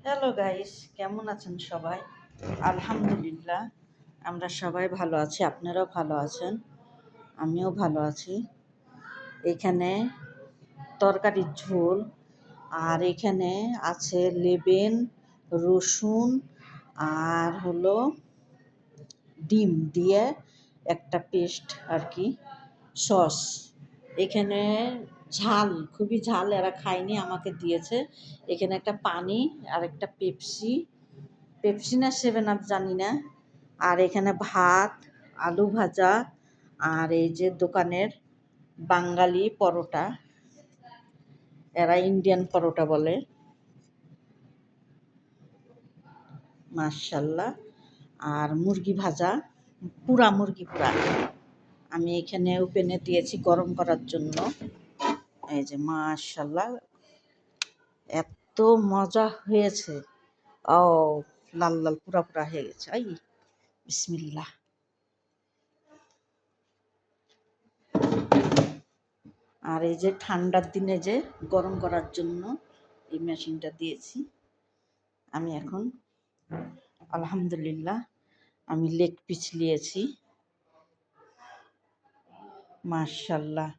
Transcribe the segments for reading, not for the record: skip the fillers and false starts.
Hello guys, কেমন আছেন সবাই? আলহামদুলিল্লাহ, আমরা সবাই ভালো আছি। আপনারাও ভালো আছেন, আমিও ভালো আছি। এখানে তরকারির ঝোল, আর এখানে আছে লেবেন, রসুন, আর হলো ডিম দিয়ে একটা পেস্ট আর কি, সস। এখানে ঝাল, খুবই ঝাল, এরা খায়নি, আমাকে দিয়েছে। এখানে একটা পানি আর একটা পেপসি, পেপসি না সেভেন আপ জানি না। আর এখানে ভাত, আলু ভাজা, আর এই যে দোকানের বাঙালি পরোটা, এরা ইন্ডিয়ান পরোটা বলে, মাশাল্লাহ। আর মুরগি ভাজা, পুরা মুরগি পুরা। আমি এখানে ওপেনে দিয়েছি গরম করার জন্য। এই যে মাশাল্লাহ, এত মজা হয়েছে। ও, লাল লাল পুরা পুরা হয়ে গেছে। এই বিসমিল্লাহ। আর এই যে ঠান্ডার দিনে যে গরম করার জন্য এই মেশিনটা দিয়েছি। আমি এখন আলহামদুলিল্লাহ আমি লেগ পিস নিয়েছি। মাশাল্লাহ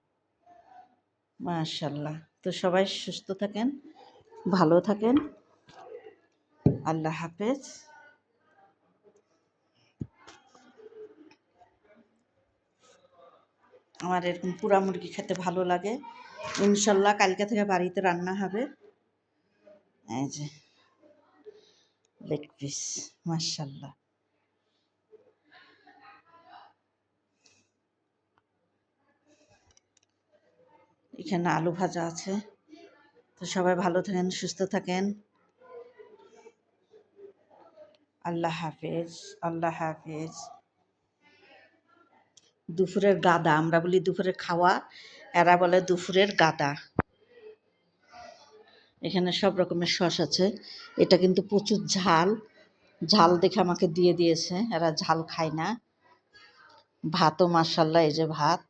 মাশাল্লাহ। তো সবাই সুস্থ থাকেন, ভালো থাকেন। আল্লাহ হাফেজ। আমার এরকম পুরা মুরগি খেতে ভালো লাগে। ইনশাল্লাহ কালকে থেকে বাড়িতে রান্না হবে। এই যে লেগ পিস, মাশাল্লাহ। এখানে আলু ভাজা আছে। তো সবাই ভালো থাকেন, সুস্থ থাকেন। আল্লাহ হাফেজ, আল্লাহ হাফেজ। দুপুরের গাদা, আমরা বলি দুপুরের খাওয়া, এরা বলে দুপুরের গাদা। এখানে সব রকমের সস আছে। এটা কিন্তু প্রচুর ঝাল, ঝাল দেখে আমাকে দিয়ে দিয়েছে, এরা ঝাল খায় না। ভাতও মাশাল্লাহ, এই যে ভাত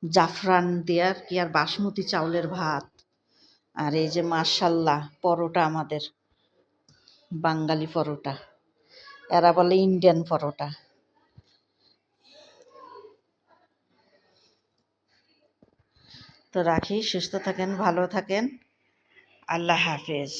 জাফরান দেওয়ার কি, আর বাসমতি চাউলের ভাত। আর এই যে মাশাল্লাহ পরোটা, আমাদের বাঙালি পরোটা, এরা বলে ইন্ডিয়ান পরোটা। তো রাখি, সুস্থ থাকেন, ভালো থাকেন। আল্লাহ হাফেজ।